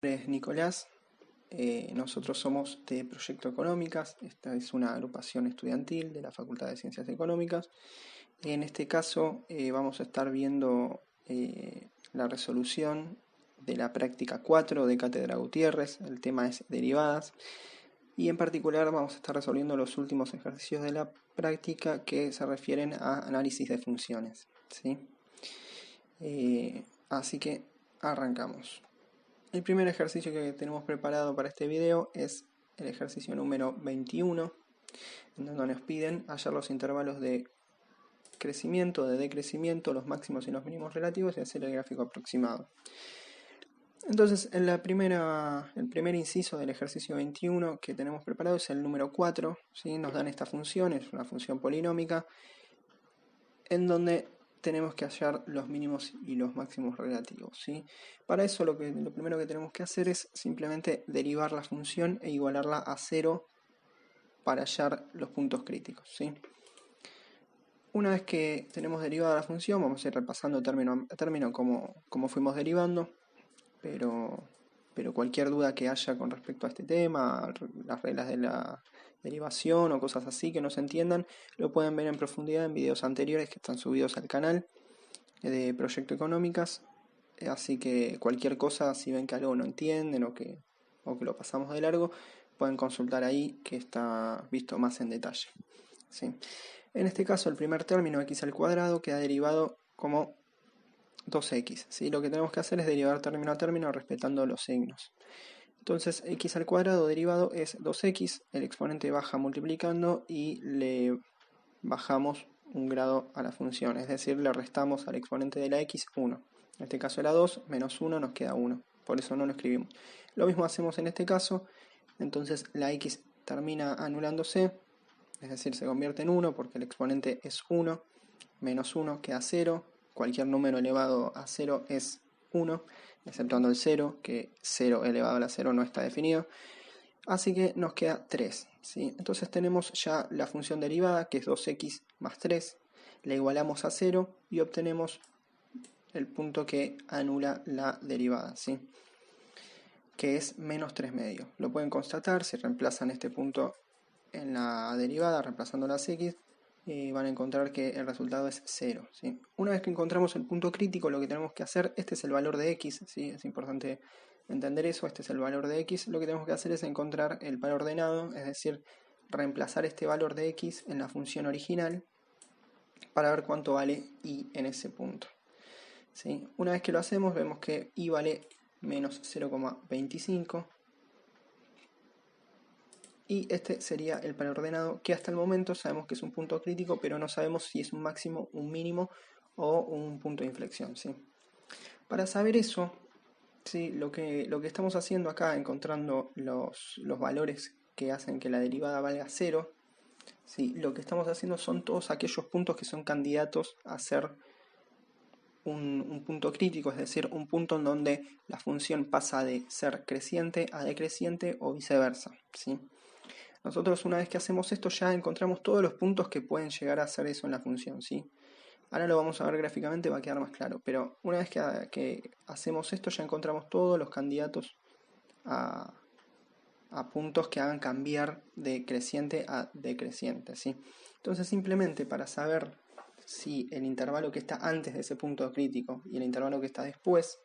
Es Nicolás, nosotros somos de Proyecto Económicas, esta es una agrupación estudiantil de la Facultad de Ciencias Económicas. En este caso vamos a estar viendo la resolución de la práctica 4 de Cátedra Gutiérrez, el tema es derivadas, y en particular vamos a estar resolviendo los últimos ejercicios de la práctica que se refieren a análisis de funciones, ¿sí? Así que arrancamos. El primer ejercicio que tenemos preparado para este video es el ejercicio número 21, en donde nos piden hallar los intervalos de crecimiento, de decrecimiento, los máximos y los mínimos relativos y hacer el gráfico aproximado. Entonces, el primer inciso del ejercicio 21 que tenemos preparado es el número 4, ¿sí? Nos dan esta función, es una función polinómica, en donde tenemos que hallar los mínimos y los máximos relativos, ¿sí? Para eso lo primero que tenemos que hacer es simplemente derivar la función e igualarla a 0 para hallar los puntos críticos, ¿sí? Una vez que tenemos derivada la función, vamos a ir repasando término a término cómo fuimos derivando, pero cualquier duda que haya con respecto a este tema, las reglas de la derivación o cosas así que no se entiendan, lo pueden ver en profundidad en videos anteriores que están subidos al canal de Proyecto Económicas. Así que cualquier cosa, si ven que algo no entienden o que lo pasamos de largo, pueden consultar ahí que está visto más en detalle, ¿sí? En este caso el primer término x al cuadrado queda derivado como 2x, ¿sí? Lo que tenemos que hacer es derivar término a término respetando los signos. Entonces x al cuadrado derivado es 2x, el exponente baja multiplicando y le bajamos un grado a la función, es decir, le restamos al exponente de la x 1. En este caso era 2, menos 1 nos queda 1, por eso no lo escribimos. Lo mismo hacemos en este caso, entonces la x termina anulándose, es decir, se convierte en 1 porque el exponente es 1, menos 1 queda 0, cualquier número elevado a 0 es 1, exceptuando el 0, que 0 elevado a la 0 no está definido. Así que nos queda 3, ¿sí? Entonces tenemos ya la función derivada, que es 2x más 3, la igualamos a 0 y obtenemos el punto que anula la derivada, ¿sí? Que es menos 3 medios. Lo pueden constatar si reemplazan este punto en la derivada, reemplazando las x, van a encontrar que el resultado es 0, ¿sí? Una vez que encontramos el punto crítico, lo que tenemos que hacer, este es el valor de x, ¿sí? Es importante entender eso, este es el valor de x, lo que tenemos que hacer es encontrar el par ordenado, es decir, reemplazar este valor de x en la función original para ver cuánto vale y en ese punto, ¿sí? Una vez que lo hacemos, vemos que y vale menos 0,25 y este sería el par ordenado, que hasta el momento sabemos que es un punto crítico, pero no sabemos si es un máximo, un mínimo o un punto de inflexión, ¿sí? Para saber eso, ¿sí? Lo que estamos haciendo acá, encontrando los valores que hacen que la derivada valga 0, ¿sí? Lo que estamos haciendo son todos aquellos puntos que son candidatos a ser un punto crítico, es decir, un punto en donde la función pasa de ser creciente a decreciente o viceversa, ¿sí? Nosotros una vez que hacemos esto ya encontramos todos los puntos que pueden llegar a hacer eso en la función, ¿sí? Ahora lo vamos a ver gráficamente, va a quedar más claro, pero una vez que hacemos esto ya encontramos todos los candidatos a puntos que hagan cambiar de creciente a decreciente, ¿sí? Entonces simplemente para saber si el intervalo que está antes de ese punto crítico y el intervalo que está después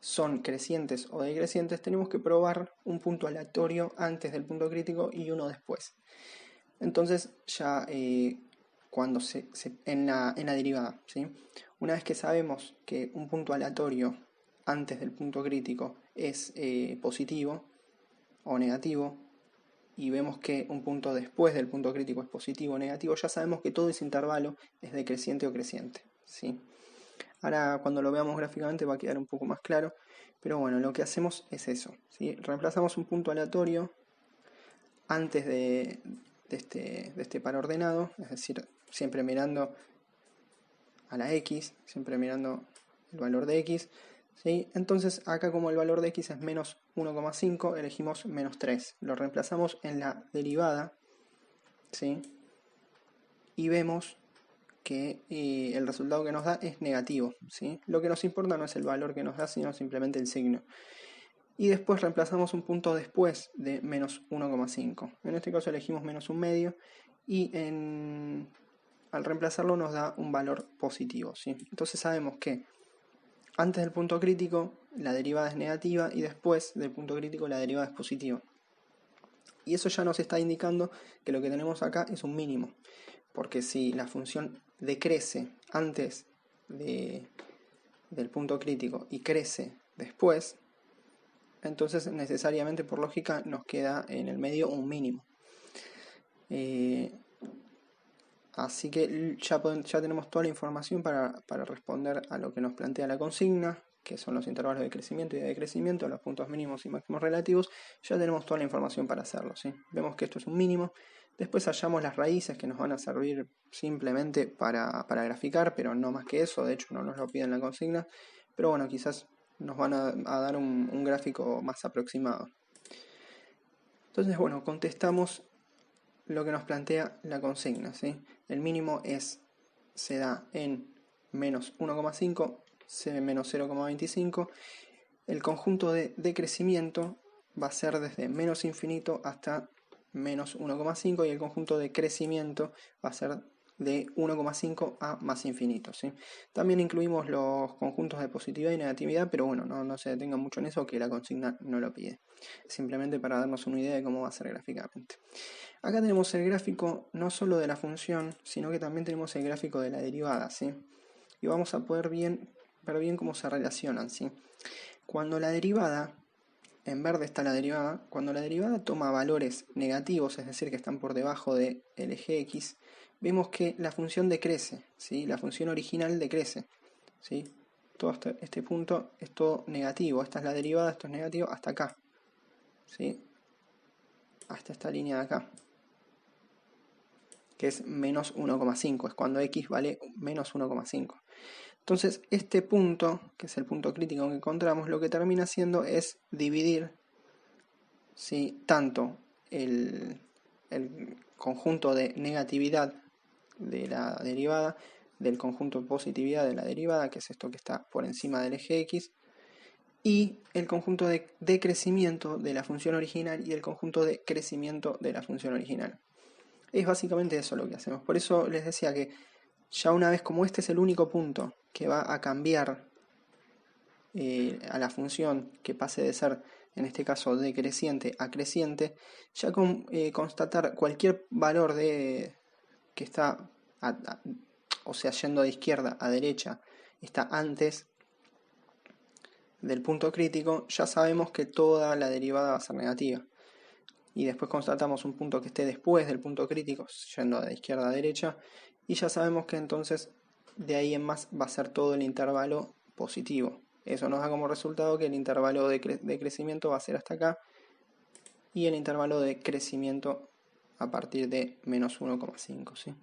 son crecientes o decrecientes, tenemos que probar un punto aleatorio antes del punto crítico y uno después. Entonces ya cuando en la derivada, ¿sí? Una vez que sabemos que un punto aleatorio antes del punto crítico es positivo o negativo, y vemos que un punto después del punto crítico es positivo o negativo, ya sabemos que todo ese intervalo es decreciente o creciente, ¿sí? Ahora cuando lo veamos gráficamente va a quedar un poco más claro, pero bueno, lo que hacemos es eso, ¿sí? Reemplazamos un punto aleatorio antes de este par ordenado, es decir, siempre mirando a la x, siempre mirando el valor de x, ¿sí? Entonces acá como el valor de x es menos 1,5, elegimos menos 3, lo reemplazamos en la derivada, ¿sí? Y vemos que el resultado que nos da es negativo, ¿sí? Lo que nos importa no es el valor que nos da, sino simplemente el signo. y después reemplazamos un punto después de menos 1,5. En este caso elegimos menos un medio y al reemplazarlo nos da un valor positivo, ¿sí? Entonces sabemos que antes del punto crítico la derivada es negativa y después del punto crítico la derivada es positiva. Y eso ya nos está indicando que lo que tenemos acá es un mínimo, porque si la función decrece antes del punto crítico y crece después, entonces necesariamente por lógica nos queda en el medio un mínimo. Así que ya tenemos toda la información para responder a lo que nos plantea la consigna, que son los intervalos de crecimiento y de decrecimiento, los puntos mínimos y máximos relativos. Ya tenemos toda la información para hacerlo, ¿sí? Vemos que esto es un mínimo. Después hallamos las raíces que nos van a servir simplemente para graficar, pero no más que eso. De hecho no nos lo piden en la consigna, pero bueno, quizás nos van a dar un gráfico más aproximado. Entonces bueno, contestamos lo que nos plantea la consigna, ¿sí? El mínimo se da en menos 1,5, menos 0,25. El conjunto de decrecimiento va a ser desde menos infinito hasta menos 1,5 y el conjunto de crecimiento va a ser de 1,5 a más infinito, ¿sí? También incluimos los conjuntos de positividad y negatividad, pero bueno, no se detengan mucho en eso, que la consigna no lo pide. Simplemente para darnos una idea de cómo va a ser gráficamente. Acá tenemos el gráfico no solo de la función, sino que también tenemos el gráfico de la derivada, ¿sí? Y vamos a poder ver bien cómo se relacionan, ¿sí? Cuando la derivada, en verde está la derivada, cuando la derivada toma valores negativos, es decir, que están por debajo del eje X, vemos que la función decrece, ¿sí? La función original decrece, ¿sí? Todo este punto es todo negativo, esta es la derivada, esto es negativo, hasta acá, ¿sí? Hasta esta línea de acá, que es menos 1,5, es cuando x vale menos 1,5. Entonces este punto, que es el punto crítico que encontramos, lo que termina haciendo es dividir, ¿sí? Tanto el conjunto de negatividad de la derivada del conjunto de positividad de la derivada, que es esto que está por encima del eje X, y el conjunto de decrecimiento de la función original y el conjunto de crecimiento de la función original. Es básicamente eso lo que hacemos. Por eso les decía que ya una vez, como este es el único punto que va a cambiar a la función, que pase de ser, en este caso, decreciente a creciente, ya con constatar cualquier valor que está, o sea, yendo de izquierda a derecha, está antes del punto crítico, ya sabemos que toda la derivada va a ser negativa. Y después constatamos un punto que esté después del punto crítico, yendo de izquierda a derecha, y ya sabemos que entonces de ahí en más va a ser todo el intervalo positivo. Eso nos da como resultado que el intervalo de crecimiento va a ser hasta acá, y el intervalo de crecimiento a partir de menos 1,5, ¿sí?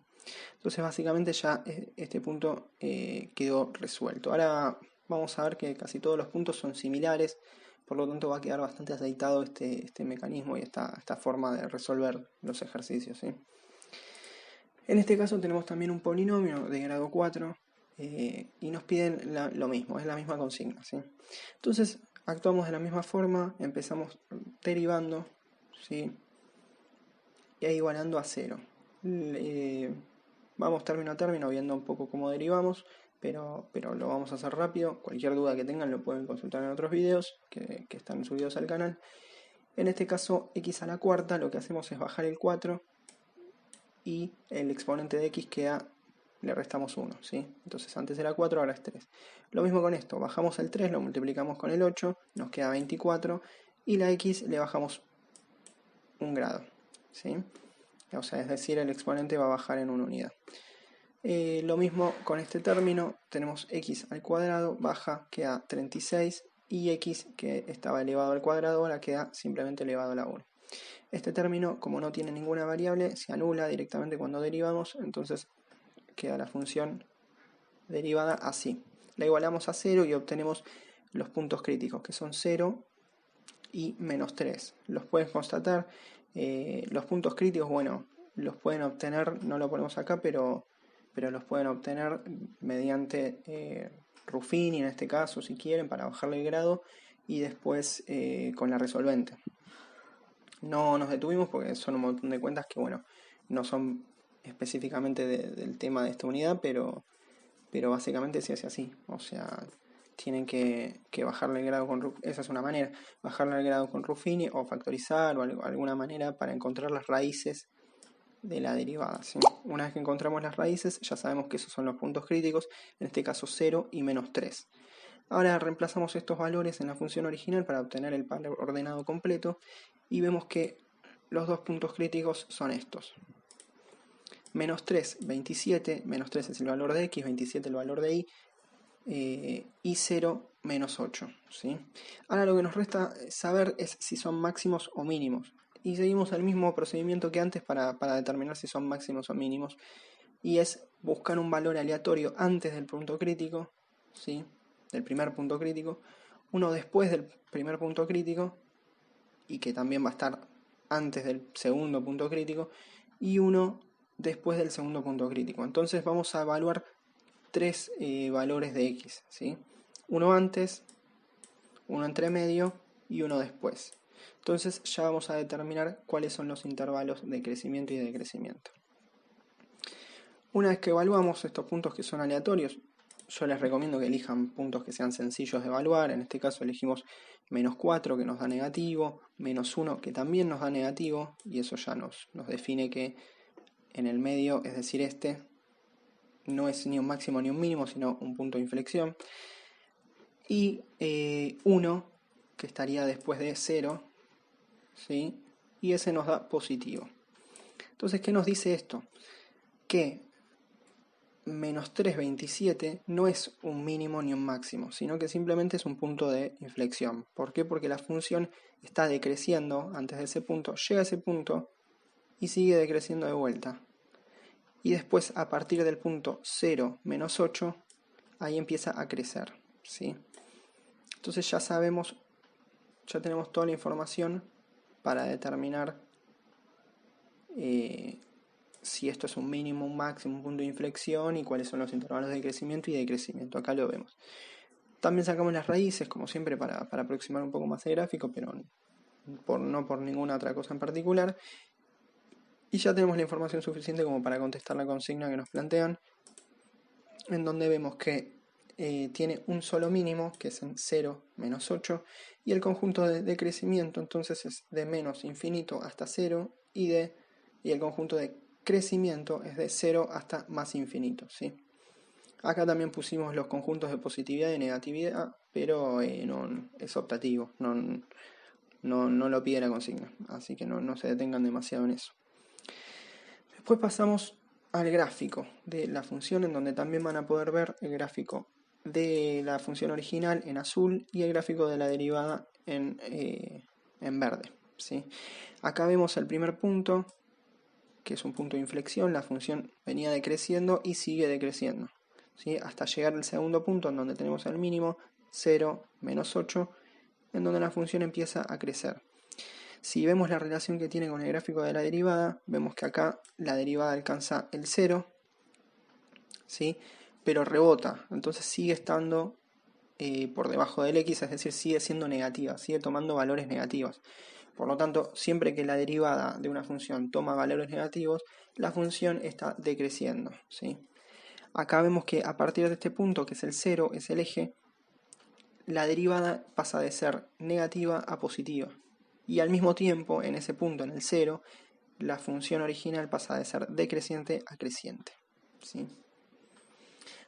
Entonces básicamente ya este punto quedó resuelto. Ahora vamos a ver que casi todos los puntos son similares, por lo tanto va a quedar bastante aceitado este mecanismo y esta forma de resolver los ejercicios, ¿sí? En este caso tenemos también un polinomio de grado 4 y nos piden lo mismo, es la misma consigna, ¿sí? Entonces actuamos de la misma forma, empezamos derivando, ¿sí? Y ahí igualando a 0. Vamos término a término viendo un poco cómo derivamos, pero lo vamos a hacer rápido. Cualquier duda que tengan lo pueden consultar en otros videos que están subidos al canal. En este caso, x a la cuarta, lo que hacemos es bajar el 4 y el exponente de x le restamos 1, ¿sí? Entonces antes era 4, ahora es 3. Lo mismo con esto, bajamos el 3, lo multiplicamos con el 8, nos queda 24 y la x le bajamos un grado, ¿sí? O sea, es decir, el exponente va a bajar en una unidad. Lo mismo con este término, tenemos x al cuadrado, baja, queda 36, y x, que estaba elevado al cuadrado, ahora queda simplemente elevado a la 1. Este término, como no tiene ninguna variable, se anula directamente cuando derivamos, entonces queda la función derivada así. La igualamos a 0 y obtenemos los puntos críticos, que son 0 y menos 3. Los pueden constatar. Los puntos críticos, bueno, los pueden obtener, no lo ponemos acá, pero los pueden obtener mediante Ruffini, en este caso, si quieren, para bajarle el grado, y después con la resolvente. No nos detuvimos porque son un montón de cuentas que, bueno, no son específicamente del tema de esta unidad, pero básicamente se hace así. O sea, tienen que bajarle el grado con Ruffini. Esa es una manera, bajarle el grado con Ruffini o factorizar o alguna manera para encontrar las raíces de la derivada, ¿sí? Una vez que encontramos las raíces, ya sabemos que esos son los puntos críticos, en este caso 0 y menos 3. Ahora reemplazamos estos valores en la función original para obtener el par ordenado completo y vemos que los dos puntos críticos son estos. Menos 3, 27, menos 3 es el valor de x, 27 el valor de y 0, menos 8. ¿Sí? Ahora lo que nos resta saber es si son máximos o mínimos. Y seguimos el mismo procedimiento que antes para determinar si son máximos o mínimos. Y es buscar un valor aleatorio antes del punto crítico, ¿sí? Del primer punto crítico, uno después del primer punto crítico, y que también va a estar antes del segundo punto crítico, y uno después del segundo punto crítico. Entonces vamos a evaluar tres valores de x, ¿sí? Uno antes, uno entre medio y uno después. Entonces ya vamos a determinar cuáles son los intervalos de crecimiento y decrecimiento. Una vez que evaluamos estos puntos que son aleatorios, yo les recomiendo que elijan puntos que sean sencillos de evaluar. En este caso elegimos menos 4 que nos da negativo, menos 1 que también nos da negativo, y eso ya nos define que en el medio, es decir este, no es ni un máximo ni un mínimo, sino un punto de inflexión. Y 1 que estaría después de 0, ¿sí? Y ese nos da positivo. Entonces, ¿qué nos dice esto? Que menos 3,27 no es un mínimo ni un máximo, sino que simplemente es un punto de inflexión. ¿Por qué? Porque la función está decreciendo antes de ese punto, llega a ese punto y sigue decreciendo de vuelta. Y después, a partir del punto 0, menos 8, ahí empieza a crecer, ¿sí? Entonces ya sabemos, ya tenemos toda la información para determinar si esto es un mínimo, un máximo, un punto de inflexión y cuáles son los intervalos de crecimiento y decrecimiento. Acá lo vemos. También sacamos las raíces, como siempre, para aproximar un poco más el gráfico, pero no por ninguna otra cosa en particular. Y ya tenemos la información suficiente como para contestar la consigna que nos plantean, en donde vemos que tiene un solo mínimo, que es en 0, menos 8, y el conjunto de crecimiento entonces es de menos infinito hasta 0, y el conjunto de crecimiento es de 0 hasta más infinito, ¿sí? Acá también pusimos los conjuntos de positividad y negatividad, pero no, es optativo, no lo pide la consigna, así que no se detengan demasiado en eso. Después pasamos al gráfico de la función, en donde también van a poder ver el gráfico de la función original en azul y el gráfico de la derivada en verde, ¿sí? Acá vemos el primer punto, que es un punto de inflexión. La función venía decreciendo y sigue decreciendo, ¿sí? Hasta llegar al segundo punto, en donde tenemos el mínimo 0, menos 8, en donde la función empieza a crecer. Si vemos la relación que tiene con el gráfico de la derivada, vemos que acá la derivada alcanza el 0, ¿sí? Pero rebota, entonces sigue estando por debajo del x, es decir, sigue siendo negativa, sigue tomando valores negativos. Por lo tanto, siempre que la derivada de una función toma valores negativos, la función está decreciendo, ¿sí? Acá vemos que a partir de este punto, que es el 0, es el eje, la derivada pasa de ser negativa a positiva. Y al mismo tiempo, en ese punto, en el 0, la función original pasa de ser decreciente a creciente, ¿sí?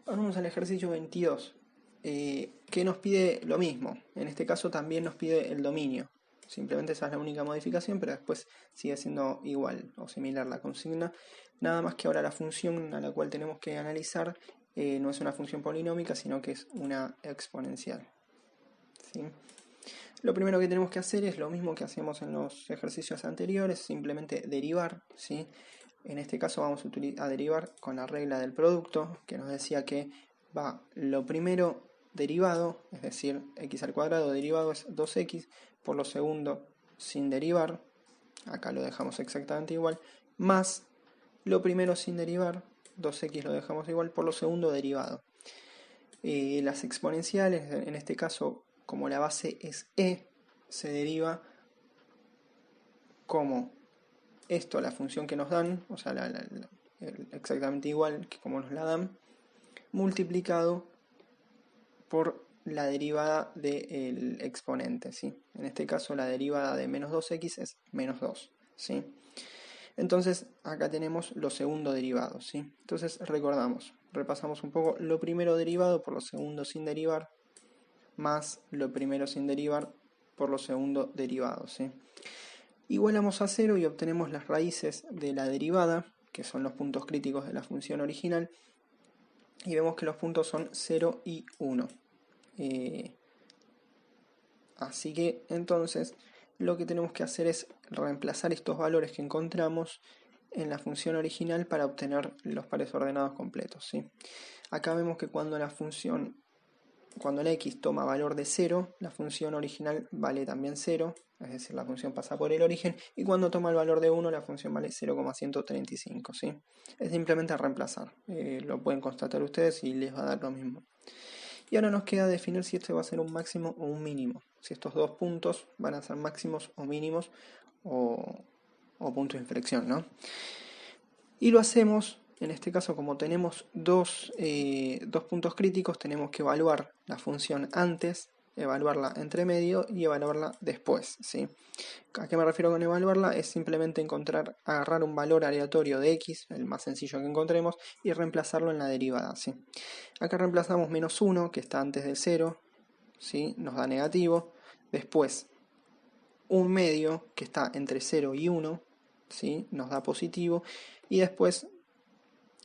Ahora vamos al ejercicio 22, que nos pide lo mismo. En este caso también nos pide el dominio. Simplemente esa es la única modificación, pero después sigue siendo igual o similar la consigna. Nada más que ahora la función a la cual tenemos que analizar no es una función polinómica, sino que es una exponencial, ¿sí? Lo primero que tenemos que hacer es lo mismo que hacíamos en los ejercicios anteriores, simplemente derivar, ¿sí? En este caso vamos a derivar con la regla del producto, que nos decía que va lo primero derivado, es decir, x al cuadrado derivado es 2x, por lo segundo sin derivar, acá lo dejamos exactamente igual, más lo primero sin derivar, 2x lo dejamos igual, por lo segundo derivado. Las exponenciales, en este caso como la base es e, se deriva como esto, la función que nos dan, o sea, exactamente igual que como nos la dan, multiplicado por la derivada del exponente, ¿sí? En este caso la derivada de menos 2x es menos 2, ¿sí? Entonces acá tenemos lo segundo derivado, ¿sí? Entonces repasamos un poco lo primero derivado por lo segundo sin derivar, más lo primero sin derivar por lo segundo derivado, ¿sí? Igualamos a 0 y obtenemos las raíces de la derivada, que son los puntos críticos de la función original, y vemos que los puntos son 0 y 1. Así que entonces lo que tenemos que hacer es reemplazar estos valores que encontramos en la función original para obtener los pares ordenados completos, ¿sí? Acá vemos que cuando la x toma valor de 0, la función original vale también 0, es decir, la función pasa por el origen, y cuando toma el valor de 1, la función vale 0,135, ¿sí? Es simplemente reemplazar, lo pueden constatar ustedes y les va a dar lo mismo. Y ahora nos queda definir si este va a ser un máximo o un mínimo, si estos dos puntos van a ser máximos o mínimos o punto de inflexión, ¿no? Y lo hacemos, en este caso, como tenemos dos puntos críticos, tenemos que evaluar la función antes, evaluarla entre medio y evaluarla después, ¿sí? ¿A qué me refiero con evaluarla? Es simplemente agarrar un valor aleatorio de x, el más sencillo que encontremos, y reemplazarlo en la derivada, ¿sí? Acá reemplazamos menos 1, que está antes del 0, ¿sí? Nos da negativo. Después, un medio, que está entre 0 y 1, ¿sí? Nos da positivo. Y después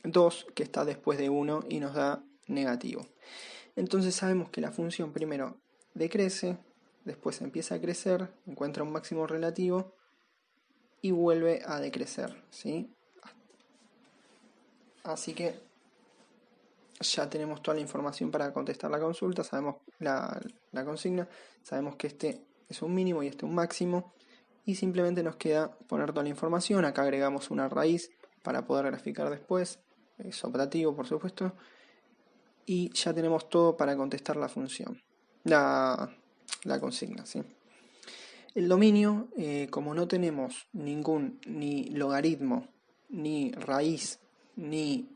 2, que está después de 1 y nos da negativo. Entonces sabemos que la función primero decrece, después empieza a crecer, encuentra un máximo relativo y vuelve a decrecer, ¿sí? Así que ya tenemos toda la información para contestar la consulta, sabemos la consigna, sabemos que este es un mínimo y este un máximo, y simplemente nos queda poner toda la información. Acá agregamos una raíz para poder graficar después, es operativo por supuesto, y ya tenemos todo para contestar la función, la consigna, ¿sí? El dominio, como no tenemos ningún ni logaritmo, ni raíz, ni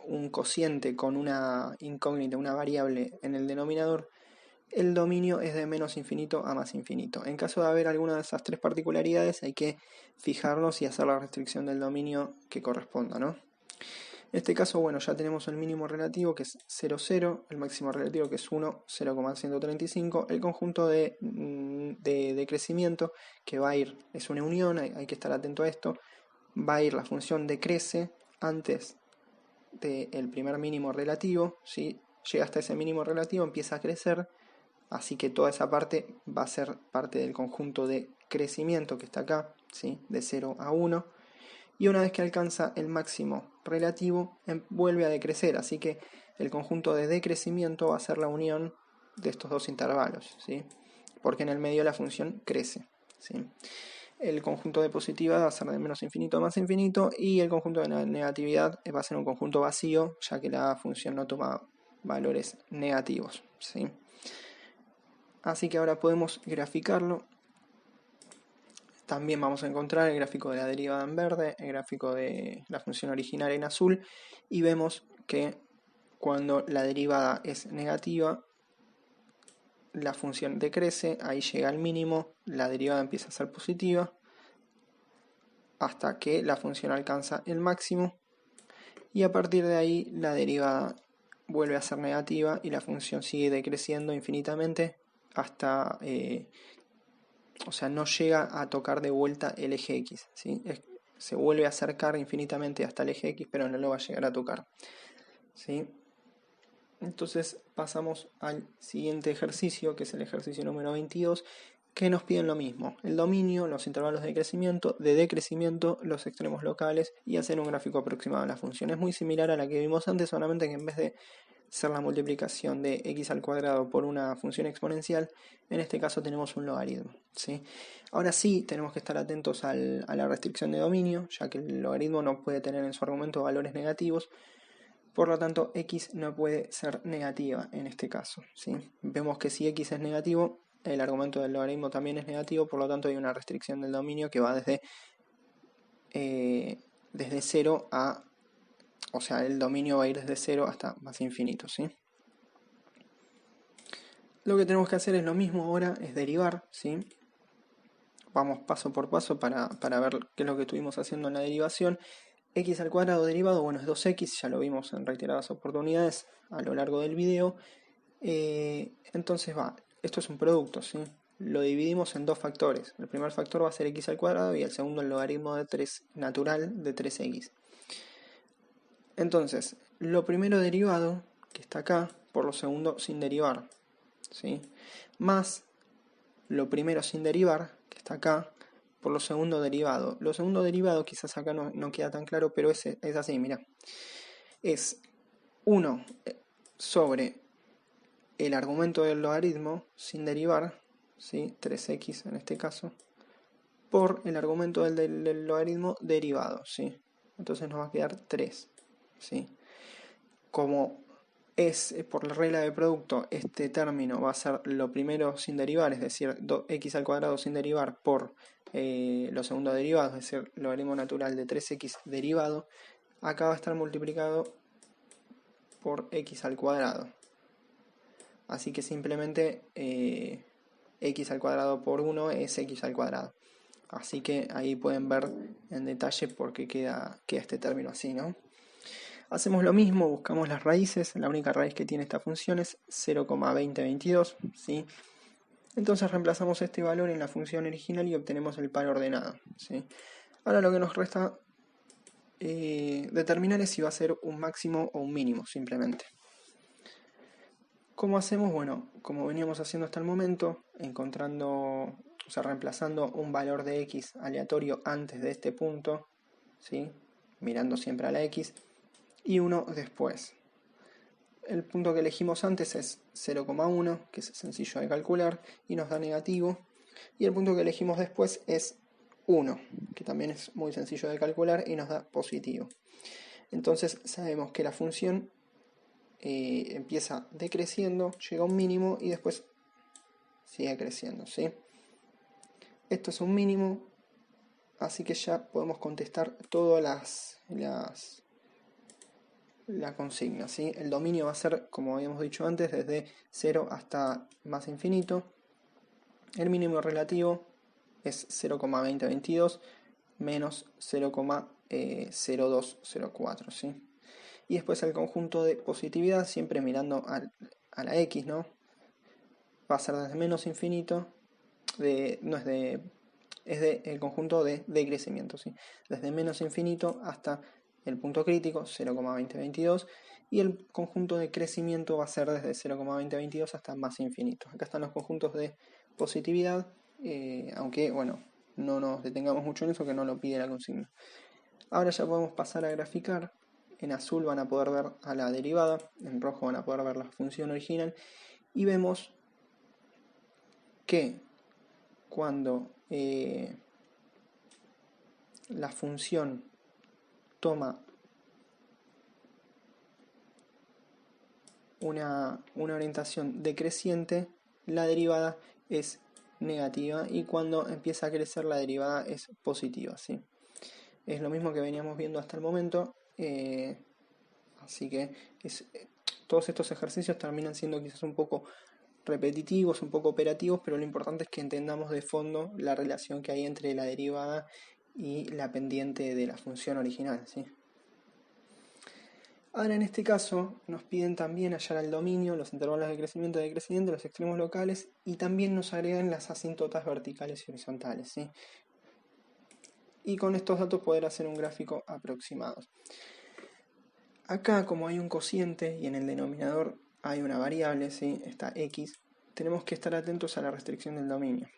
un cociente con una incógnita, una variable en el denominador, el dominio es de menos infinito a más infinito. En caso de haber alguna de esas tres particularidades, hay que fijarnos y hacer la restricción del dominio que corresponda, ¿no? En este caso, bueno, ya tenemos el mínimo relativo que es 0, 0, el máximo relativo que es 1, 0,135, el conjunto de crecimiento que va a ir, es una unión, hay que estar atento a esto, va a ir la función decrece antes del primer mínimo relativo, ¿sí? Llega hasta ese mínimo relativo, empieza a crecer, así que toda esa parte va a ser parte del conjunto de crecimiento que está acá, ¿sí? De 0 a 1. Y una vez que alcanza el máximo relativo, vuelve a decrecer, así que el conjunto de decrecimiento va a ser la unión de estos dos intervalos, ¿sí? Porque en el medio la función crece, ¿sí? El conjunto de positiva va a ser de menos infinito a más infinito, y el conjunto de negatividad va a ser un conjunto vacío, ya que la función no toma valores negativos, ¿sí? Así que ahora podemos graficarlo. También vamos a encontrar el gráfico de la derivada en verde, el gráfico de la función original en azul, y vemos que cuando la derivada es negativa, la función decrece, ahí llega al mínimo, la derivada empieza a ser positiva, hasta que la función alcanza el máximo, y a partir de ahí la derivada vuelve a ser negativa y la función sigue decreciendo infinitamente hasta... o sea, no llega a tocar de vuelta el eje X, ¿sí? Se vuelve a acercar infinitamente hasta el eje X, pero no lo va a llegar a tocar, ¿sí? Entonces pasamos al siguiente ejercicio, que es el ejercicio número 22, que nos piden lo mismo: el dominio, los intervalos de decrecimiento, los extremos locales, y hacer un gráfico aproximado de la función. Es muy similar a la que vimos antes, solamente que en vez de ser la multiplicación de x al cuadrado por una función exponencial, en este caso tenemos un logaritmo, ¿sí? Ahora sí tenemos que estar atentos a la restricción de dominio, ya que el logaritmo no puede tener en su argumento valores negativos, Por lo tanto, x no puede ser negativa en este caso, ¿sí? Vemos que si x es negativo, el argumento del logaritmo también es negativo, por lo tanto hay una restricción del dominio que va desde 0 a... O sea, el dominio va a ir desde 0 hasta más infinito, ¿sí? Lo que tenemos que hacer es lo mismo ahora, es derivar, ¿sí? Vamos paso por paso para ver qué es lo que estuvimos haciendo en la derivación. X al cuadrado derivado, bueno, es 2x, ya lo vimos en reiteradas oportunidades a lo largo del video. Entonces esto es un producto, ¿sí? Lo dividimos en dos factores. El primer factor va a ser x al cuadrado y el segundo el logaritmo de 3 natural de 3x. Entonces, lo primero derivado, que está acá, por lo segundo sin derivar, ¿sí? Más lo primero sin derivar, que está acá, por lo segundo derivado. Lo segundo derivado quizás acá no queda tan claro, pero es así, mira. Es 1 sobre el argumento del logaritmo sin derivar, ¿sí? 3x en este caso, por el argumento del logaritmo derivado, ¿sí? Entonces nos va a quedar 3, ¿sí? Como es por la regla de producto, este término va a ser lo primero sin derivar, es decir, x al cuadrado sin derivar por lo segundo derivado, es decir, logaritmo natural de 3x derivado, acá va a estar multiplicado por x al cuadrado. Así que simplemente x al cuadrado por 1 es x al cuadrado. Así que ahí pueden ver en detalle por qué queda este término así, ¿no? Hacemos lo mismo, buscamos las raíces. La única raíz que tiene esta función es 0,2022, ¿sí? Entonces reemplazamos este valor en la función original y obtenemos el par ordenado, ¿sí? Ahora lo que nos resta determinar es si va a ser un máximo o un mínimo, simplemente. ¿Cómo hacemos? Bueno, como veníamos haciendo hasta el momento, reemplazando un valor de x aleatorio antes de este punto, ¿sí? Mirando siempre a la x, y uno después. El punto que elegimos antes es 0,1, que es sencillo de calcular, y nos da negativo. Y el punto que elegimos después es 1, que también es muy sencillo de calcular y nos da positivo. Entonces sabemos que la función empieza decreciendo, llega a un mínimo y después sigue creciendo, ¿sí? Esto es un mínimo, así que ya podemos contestar todas la consigna, ¿sí? El dominio va a ser, como habíamos dicho antes, desde 0 hasta más infinito. El mínimo relativo es 0,2022 menos 0,0204, ¿sí? Y después el conjunto de positividad, siempre mirando a la x, ¿no? Va a ser desde menos infinito, es el conjunto de decrecimiento, ¿sí? Desde menos infinito hasta el punto crítico, 0,2022, y el conjunto de crecimiento va a ser desde 0,2022 hasta más infinito. Acá están los conjuntos de positividad, aunque, bueno, no nos detengamos mucho en eso, que no lo pide la consigna. Ahora ya podemos pasar a graficar. En azul van a poder ver a la derivada, en rojo van a poder ver la función original, y vemos que cuando la función toma una orientación decreciente, la derivada es negativa, y cuando empieza a crecer la derivada es positiva, ¿sí? Es lo mismo que veníamos viendo hasta el momento, así que todos estos ejercicios terminan siendo quizás un poco repetitivos, un poco operativos, pero lo importante es que entendamos de fondo la relación que hay entre la derivada y la pendiente de la función original, ¿sí? Ahora en este caso nos piden también hallar el dominio, los intervalos de crecimiento y decrecimiento, los extremos locales, y también nos agregan las asíntotas verticales y horizontales, ¿sí? Y con estos datos poder hacer un gráfico aproximado. Acá, como hay un cociente y en el denominador hay una variable, ¿sí? Está x, tenemos que estar atentos a la restricción del dominio.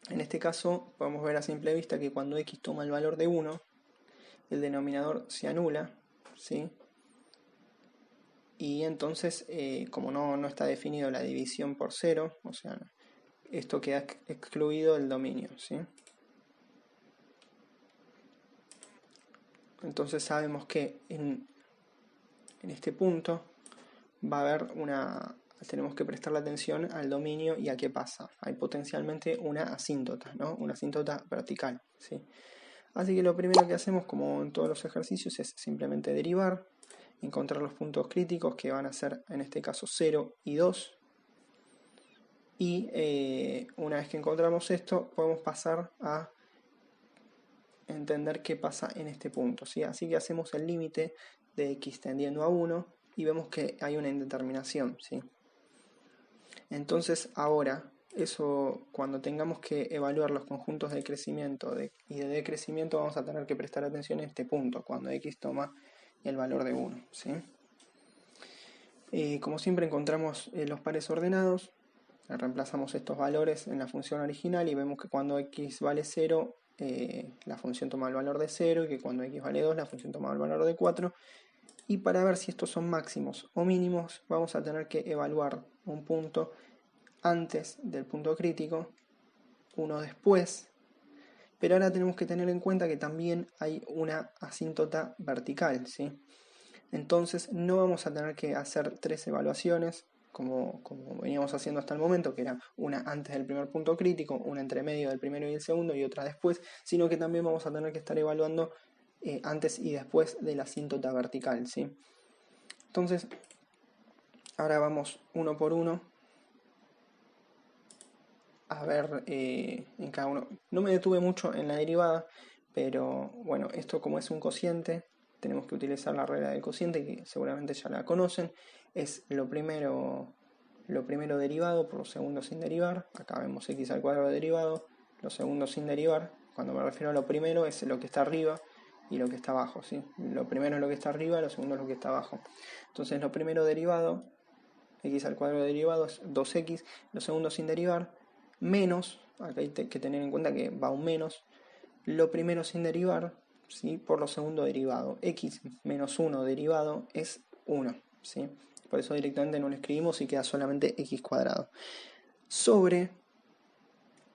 En este caso podemos ver a simple vista que cuando x toma el valor de 1, el denominador se anula, ¿sí? Y entonces, como no está definido la división por 0, o sea, esto queda excluido del dominio, ¿sí? Entonces sabemos que en este punto va a haber tenemos que prestarle atención al dominio y a qué pasa. Hay potencialmente una asíntota, ¿no? Una asíntota vertical, ¿sí? Así que lo primero que hacemos, como en todos los ejercicios, es simplemente derivar, encontrar los puntos críticos, que van a ser en este caso 0 y 2. Y una vez que encontramos esto, podemos pasar a entender qué pasa en este punto, ¿sí? Así que hacemos el límite de x tendiendo a 1 y vemos que hay una indeterminación, ¿sí? Entonces ahora, eso, cuando tengamos que evaluar los conjuntos de crecimiento y de decrecimiento, vamos a tener que prestar atención a este punto, cuando x toma el valor de 1, ¿sí? Como siempre encontramos los pares ordenados, reemplazamos estos valores en la función original y vemos que cuando x vale 0, la función toma el valor de 0, y que cuando x vale 2, la función toma el valor de 4. Y para ver si estos son máximos o mínimos, vamos a tener que evaluar un punto antes del punto crítico, uno después, pero ahora tenemos que tener en cuenta que también hay una asíntota vertical, ¿sí? Entonces no vamos a tener que hacer 3 evaluaciones, como veníamos haciendo hasta el momento, que era una antes del primer punto crítico, una entre medio del primero y el segundo y otra después, sino que también vamos a tener que estar evaluando antes y después de la asíntota vertical, ¿sí? Entonces, ahora vamos uno por uno a ver en cada uno. No me detuve mucho en la derivada, pero bueno, esto como es un cociente, tenemos que utilizar la regla del cociente, que seguramente ya la conocen. Es lo primero derivado por lo segundo sin derivar. Acá vemos x al cuadrado derivado, lo segundo sin derivar. Cuando me refiero a lo primero es lo que está arriba y lo que está abajo, ¿sí? Lo primero es lo que está arriba, lo segundo es lo que está abajo. Entonces lo primero derivado, x al cuadrado derivado, es 2x, lo segundo sin derivar, menos, acá hay que tener en cuenta que va un menos, lo primero sin derivar, ¿sí? Por lo segundo derivado. X menos 1 derivado es 1, ¿sí? Por eso directamente no lo escribimos y queda solamente x cuadrado. Sobre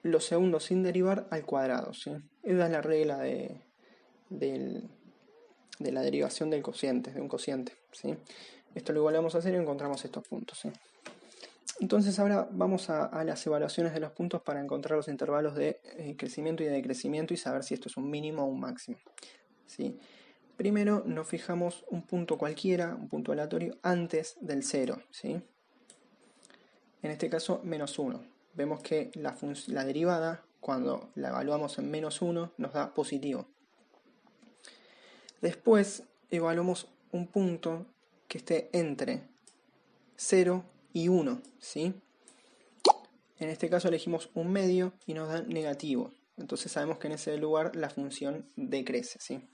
lo segundo sin derivar al cuadrado, ¿sí? Esa es la regla de la derivación del cociente, de un cociente, ¿sí? Esto lo igualamos a hacer y encontramos estos puntos, ¿sí? Entonces ahora vamos a las evaluaciones de los puntos para encontrar los intervalos de crecimiento y de decrecimiento y saber si esto es un mínimo o un máximo, ¿sí? Primero nos fijamos un punto cualquiera, un punto aleatorio, antes del 0, ¿sí? En este caso, menos 1. Vemos que la derivada, cuando la evaluamos en menos 1, nos da positivo. Después evaluamos un punto que esté entre 0 y 1, ¿sí? En este caso elegimos un medio y nos da negativo. Entonces sabemos que en ese lugar la función decrece, ¿sí?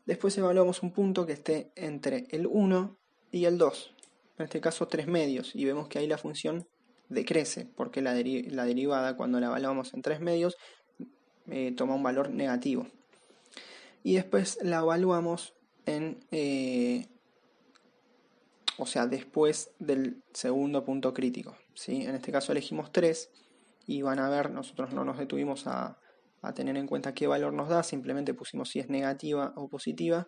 Después evaluamos un punto que esté entre el 1 y el 2. En este caso 3 medios. Y vemos que ahí la función decrece, porque la derivada, cuando la evaluamos en 3 medios, toma un valor negativo. Y después la evaluamos después del segundo punto crítico, ¿sí? En este caso elegimos 3 y van a ver, nosotros no nos detuvimos a tener en cuenta qué valor nos da, simplemente pusimos si es negativa o positiva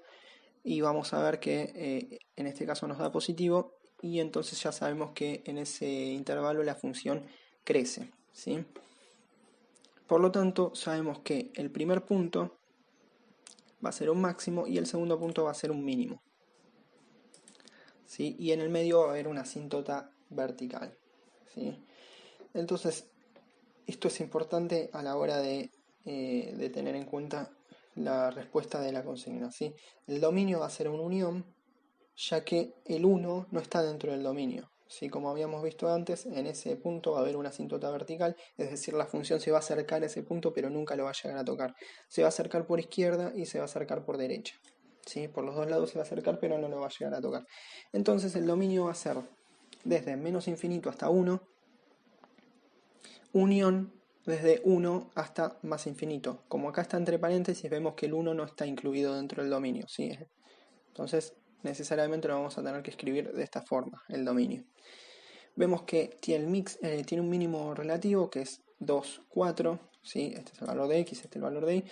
y vamos a ver que en este caso nos da positivo y entonces ya sabemos que en ese intervalo la función crece, ¿sí? Por lo tanto, sabemos que el primer punto va a ser un máximo y el segundo punto va a ser un mínimo, ¿sí? Y en el medio va a haber una asíntota vertical, ¿sí? Entonces, esto es importante a la hora de tener en cuenta la respuesta de la consigna, ¿sí? El dominio va a ser una unión, ya que el 1 no está dentro del dominio, ¿sí? Como habíamos visto antes, en ese punto va a haber una asíntota vertical, es decir, la función se va a acercar a ese punto, pero nunca lo va a llegar a tocar. Se va a acercar por izquierda y se va a acercar por derecha, ¿sí? Por los dos lados se va a acercar, pero no lo va a llegar a tocar. Entonces el dominio va a ser desde menos infinito hasta 1, unión desde 1 hasta más infinito. Como acá está entre paréntesis, vemos que el 1 no está incluido dentro del dominio, ¿sí? Entonces, necesariamente lo vamos a tener que escribir de esta forma, el dominio. Vemos que tiene un mínimo relativo que es 2, 4, ¿sí? Este es el valor de x, este es el valor de y,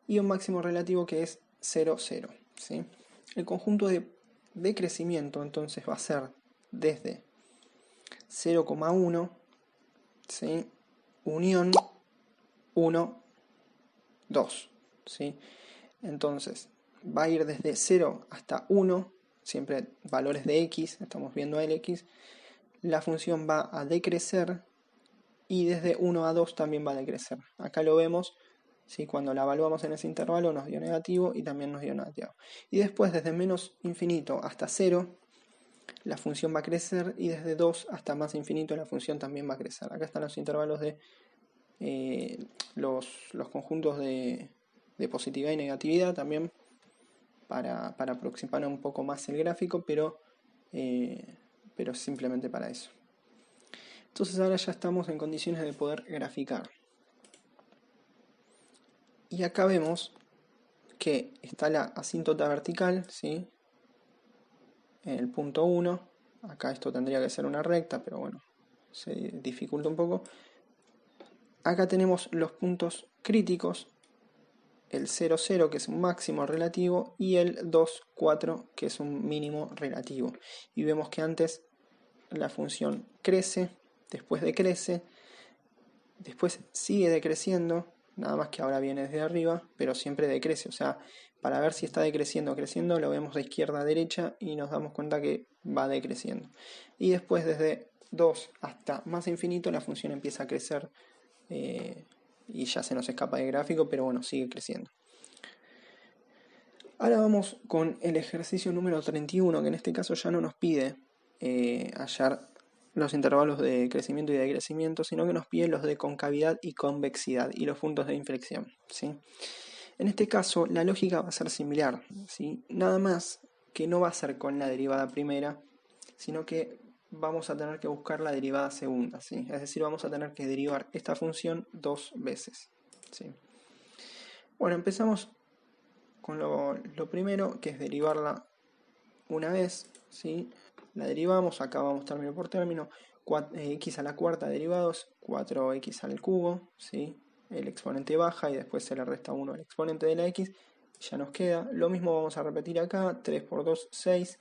y un máximo relativo que es 0, 0, ¿sí? El conjunto de de crecimiento entonces va a ser desde 0,1, ¿sí? Unión 1, 2, ¿sí? Entonces va a ir desde 0 hasta 1, siempre valores de x, estamos viendo el x, la función va a decrecer y desde 1 a 2 también va a decrecer. Acá lo vemos, ¿sí? Cuando la evaluamos en ese intervalo nos dio negativo y también nos dio negativo. Y después desde menos infinito hasta 0, la función va a crecer y desde 2 hasta más infinito la función también va a crecer. Acá están los intervalos de los conjuntos de positividad y negatividad también para aproximar un poco más el gráfico, pero simplemente para eso. Entonces ahora ya estamos en condiciones de poder graficar. Y acá vemos que está la asíntota vertical, ¿sí? En el punto 1. Acá esto tendría que ser una recta, pero bueno, se dificulta un poco. Acá tenemos los puntos críticos, el 0, 0 que es un máximo relativo y el 2, 4 que es un mínimo relativo. Y vemos que antes la función crece, después decrece, después sigue decreciendo, nada más que ahora viene desde arriba, pero siempre decrece. O sea, para ver si está decreciendo o creciendo lo vemos de izquierda a derecha y nos damos cuenta que va decreciendo. Y después desde 2 hasta más infinito la función empieza a crecer. Y ya se nos escapa del gráfico, pero bueno, sigue creciendo. Ahora vamos con el ejercicio número 31, que en este caso ya no nos pide hallar los intervalos de crecimiento y decrecimiento, sino que nos pide los de concavidad y convexidad y los puntos de inflexión, ¿sí? En este caso la lógica va a ser similar, ¿sí? Nada más que no va a ser con la derivada primera, sino que vamos a tener que buscar la derivada segunda, ¿sí? Es decir, vamos a tener que derivar esta función 2 veces, ¿sí? Bueno, empezamos con lo primero, que es derivarla una vez, ¿sí? La derivamos, acá vamos término por término, x a la cuarta derivados, 4x al cubo, ¿sí? El exponente baja y después se le resta 1 al exponente de la x, ya nos queda. Lo mismo vamos a repetir acá, 3 por 2, 6,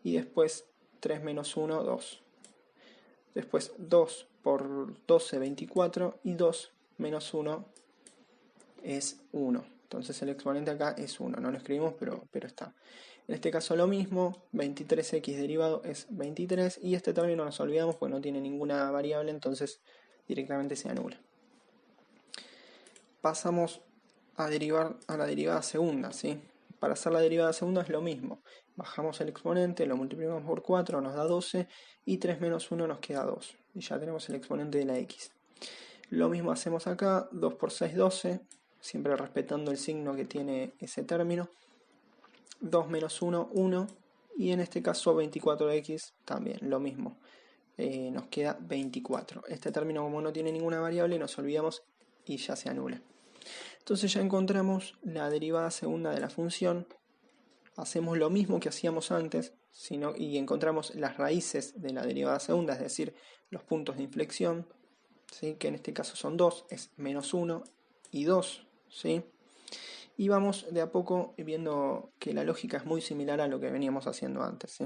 y después 3 menos 1, 2. Después 2 por 12, 24, y 2 menos 1 es 1. Entonces el exponente acá es 1. No lo escribimos, pero está. En este caso lo mismo, 23x derivado es 23, y este término nos olvidamos porque no tiene ninguna variable, entonces directamente se anula. Pasamos a derivar a la derivada segunda, ¿sí? Para hacer la derivada segunda es lo mismo. Bajamos el exponente, lo multiplicamos por 4, nos da 12, y 3 menos 1 nos queda 2. Y ya tenemos el exponente de la x. Lo mismo hacemos acá, 2 por 6, 12, siempre respetando el signo que tiene ese término. 2 menos 1, 1, y en este caso 24x también, lo mismo. Nos queda 24. Este término, como no tiene ninguna variable, nos olvidamos y ya se anula. Entonces ya encontramos la derivada segunda de la función. Hacemos lo mismo que hacíamos antes, y encontramos las raíces de la derivada segunda, es decir, los puntos de inflexión, ¿sí? Que en este caso son 2, es menos 1 y 2, ¿sí? Y vamos de a poco viendo que la lógica es muy similar a lo que veníamos haciendo antes, ¿sí?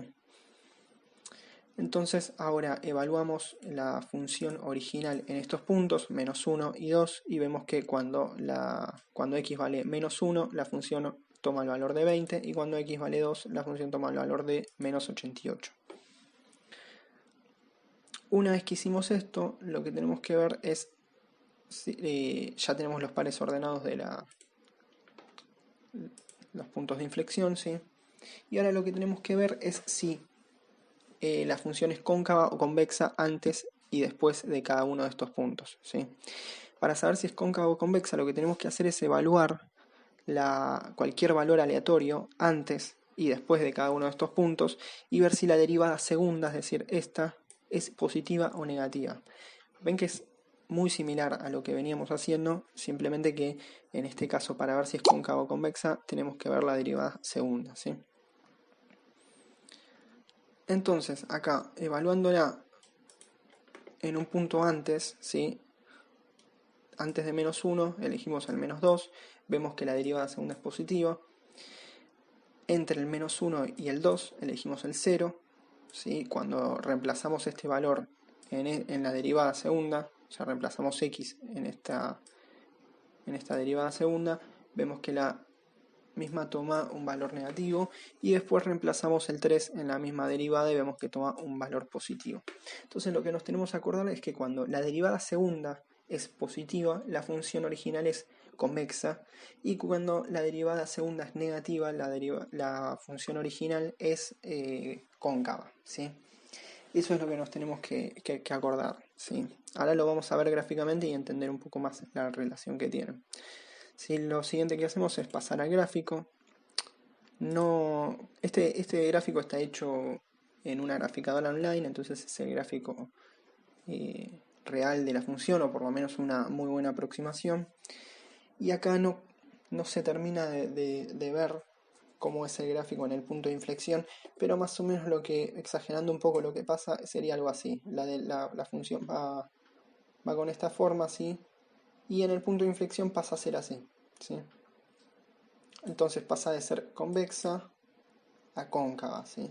Entonces ahora evaluamos la función original en estos puntos, menos 1 y 2, y vemos que cuando x vale menos 1, la función toma el valor de 20, y cuando x vale 2, la función toma el valor de menos 88. Una vez que hicimos esto, lo que tenemos que ver es, ya tenemos los pares ordenados de los puntos de inflexión, ¿sí? Y ahora lo que tenemos que ver es si la función es cóncava o convexa antes y después de cada uno de estos puntos, ¿sí? Para saber si es cóncava o convexa, lo que tenemos que hacer es evaluar cualquier valor aleatorio antes y después de cada uno de estos puntos y ver si la derivada segunda, es decir, esta, es positiva o negativa. Ven que es muy similar a lo que veníamos haciendo, simplemente que en este caso, para ver si es cóncava o convexa, tenemos que ver la derivada segunda, ¿sí? Entonces, acá, evaluándola en un punto antes, ¿sí? Antes de menos 1, elegimos el menos 2, vemos que la derivada segunda es positiva. entre el menos 1 y el 2 elegimos el 0, ¿sí? Cuando reemplazamos este valor en la derivada segunda, ya reemplazamos x en esta derivada segunda, vemos que la misma toma un valor negativo y después reemplazamos el 3 en la misma derivada y vemos que toma un valor positivo. Entonces lo que nos tenemos que acordar es que cuando la derivada segunda es positiva, la función original es convexa, y cuando la derivada segunda es negativa, la función original es cóncava, ¿sí? Eso es lo que nos tenemos que acordar, ¿sí? Ahora lo vamos a ver gráficamente y entender un poco más la relación que tienen. ¿Sí? Lo siguiente que hacemos es pasar al gráfico. Este gráfico está hecho en una graficadora online, entonces es el gráfico real de la función, o por lo menos una muy buena aproximación. Y acá no se termina de ver cómo es el gráfico en el punto de inflexión, pero más o menos exagerando un poco lo que pasa, sería algo así. La función va con esta forma, así, y en el punto de inflexión pasa a ser así, ¿sí? Entonces pasa de ser convexa a cóncava, ¿sí?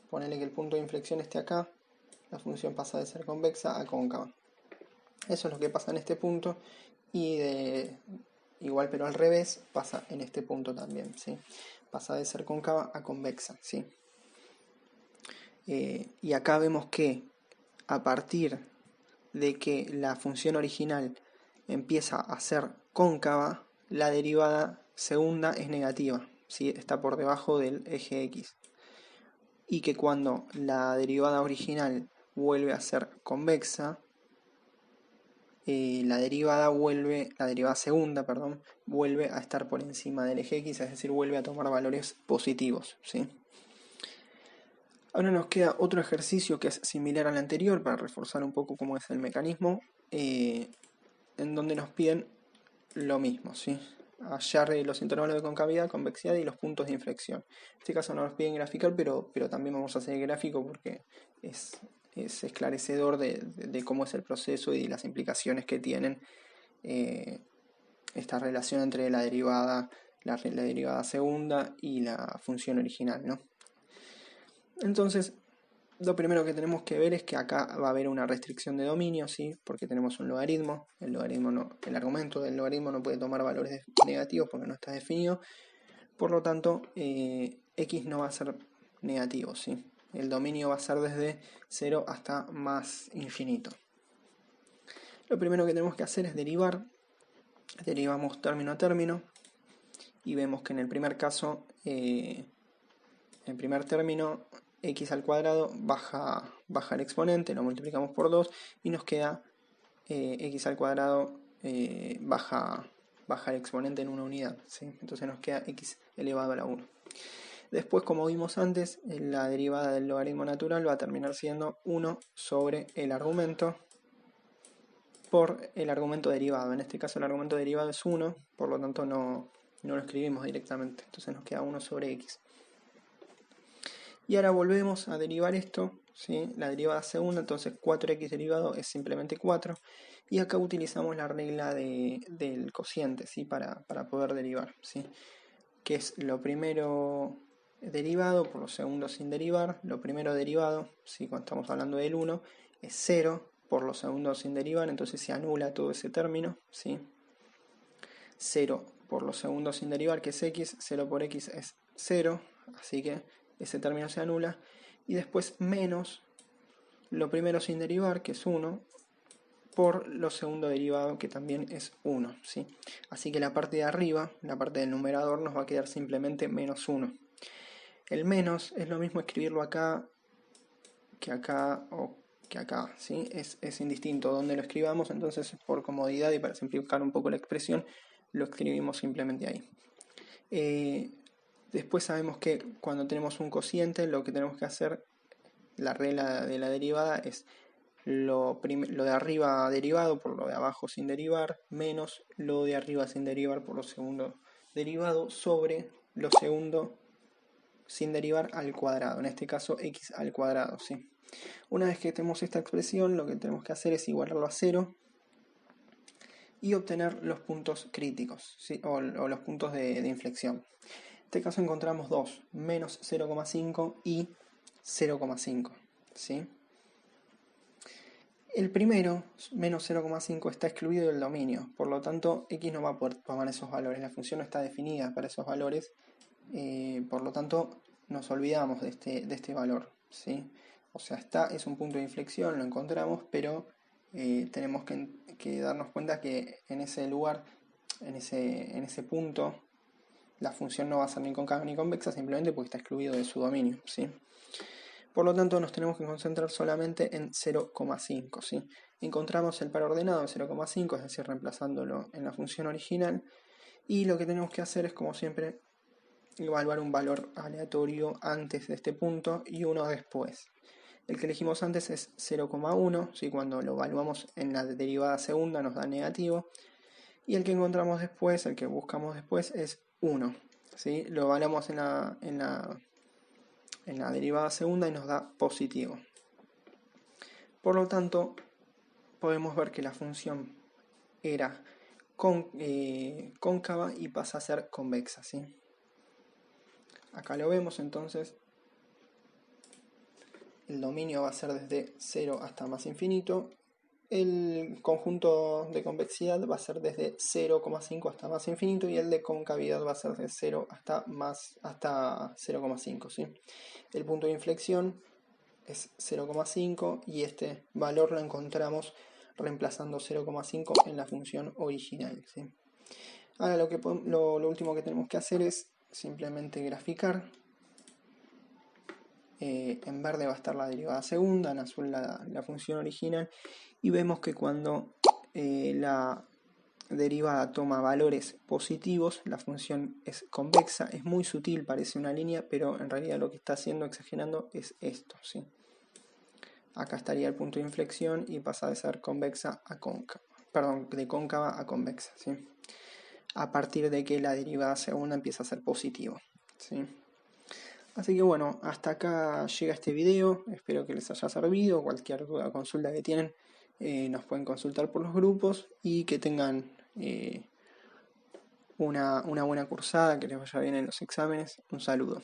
Ponele que el punto de inflexión esté acá, la función pasa de ser convexa a cóncava. Eso es lo que pasa en este punto, y igual pero al revés pasa en este punto también, ¿sí? Pasa de ser cóncava a convexa, ¿sí? Y acá vemos que a partir de que la función original empieza a ser cóncava, la derivada segunda es negativa, ¿sí? Está por debajo del eje X. Y que cuando la derivada original vuelve a ser convexa, la derivada segunda, vuelve a estar por encima del eje X, es decir, vuelve a tomar valores positivos, ¿sí? Ahora nos queda otro ejercicio que es similar al anterior para reforzar un poco cómo es el mecanismo, en donde nos piden lo mismo, ¿sí? Hallar los intervalos de concavidad, convexidad y los puntos de inflexión. En este caso no nos piden graficar, pero también vamos a hacer el gráfico porque es esclarecedor de cómo es el proceso y las implicaciones que tienen esta relación entre la derivada segunda y la función original, ¿no? Entonces, lo primero que tenemos que ver es que acá va a haber una restricción de dominio, ¿sí? Porque tenemos un logaritmo. El argumento del logaritmo no puede tomar valores negativos porque no está definido. Por lo tanto, x no va a ser negativo, ¿sí? El dominio va a ser desde 0 hasta más infinito. Lo primero que tenemos que hacer es derivar. Derivamos término a término y vemos que en el primer caso, el primer término, x al cuadrado baja el exponente, lo multiplicamos por 2 y nos queda x al cuadrado baja el exponente en una unidad, ¿sí? Entonces nos queda x elevado a la 1. Después, como vimos antes, la derivada del logaritmo natural va a terminar siendo 1 sobre el argumento por el argumento derivado. En este caso el argumento derivado es 1, por lo tanto no lo escribimos directamente, entonces nos queda 1 sobre x. Y ahora volvemos a derivar esto, ¿sí? La derivada segunda, entonces 4x derivado es simplemente 4. Y acá utilizamos la regla del cociente, ¿sí? Para poder derivar, ¿sí? Que es lo primero derivado por lo segundo sin derivar. Lo primero derivado, ¿sí? Cuando estamos hablando del 1, es 0 por lo segundo sin derivar, entonces se anula todo ese término, ¿sí? 0 por lo segundo sin derivar, que es x, 0 por x es 0, así que ese término se anula, y después menos lo primero sin derivar, que es 1, por lo segundo derivado, que también es 1, ¿sí? Así que la parte de arriba, la parte del numerador, nos va a quedar simplemente menos 1. El menos es lo mismo escribirlo acá que acá o que acá, ¿sí? Es indistinto donde lo escribamos, entonces por comodidad y para simplificar un poco la expresión, lo escribimos simplemente ahí. Después sabemos que cuando tenemos un cociente, lo que tenemos que hacer, la regla de la derivada es lo de arriba derivado por lo de abajo sin derivar, menos lo de arriba sin derivar por lo segundo derivado, sobre lo segundo sin derivar al cuadrado, en este caso x al cuadrado, ¿sí? Una vez que tenemos esta expresión, lo que tenemos que hacer es igualarlo a 0 y obtener los puntos críticos, ¿sí? o los puntos de inflexión. este caso encontramos dos, menos 0,5 y 0,5, ¿sí? El primero, menos 0,5, está excluido del dominio, por lo tanto x no va a poder tomar esos valores, la función no está definida para esos valores, por lo tanto nos olvidamos de este valor, ¿sí? O sea, es un punto de inflexión, lo encontramos, pero tenemos que darnos cuenta que en ese lugar, en ese punto, la función no va a ser ni cóncava ni convexa, simplemente porque está excluido de su dominio, ¿sí? Por lo tanto, nos tenemos que concentrar solamente en 0,5, ¿sí? Encontramos el par ordenado de 0,5, es decir, reemplazándolo en la función original, y lo que tenemos que hacer es, como siempre, evaluar un valor aleatorio antes de este punto y uno después. El que elegimos antes es 0,1, ¿sí? Cuando lo evaluamos en la derivada segunda nos da negativo, y el que encontramos después, el que buscamos después, es 1, ¿sí? Lo evaluamos en la derivada segunda y nos da positivo. Por lo tanto, podemos ver que la función era cóncava y pasa a ser convexa, ¿sí? Acá lo vemos, entonces el dominio va a ser desde 0 hasta más infinito. El conjunto de convexidad va a ser desde 0,5 hasta más infinito, y el de concavidad va a ser de 0 hasta 0,5, ¿sí? El punto de inflexión es 0,5 y este valor lo encontramos reemplazando 0,5 en la función original, ¿sí? Ahora lo último que tenemos que hacer es simplemente graficar. En verde va a estar la derivada segunda, en azul la función original, y vemos que cuando la derivada toma valores positivos, la función es convexa. Es muy sutil, parece una línea, pero en realidad lo que está haciendo, exagerando, es esto, ¿sí? Acá estaría el punto de inflexión y pasa de ser convexa a cóncava, perdón, de cóncava a convexa, ¿sí? A partir de que la derivada segunda empieza a ser positivo, ¿sí? Así que bueno, hasta acá llega este video, espero que les haya servido. Cualquier duda o consulta que tienen nos pueden consultar por los grupos, y que tengan una buena cursada, que les vaya bien en los exámenes. Un saludo.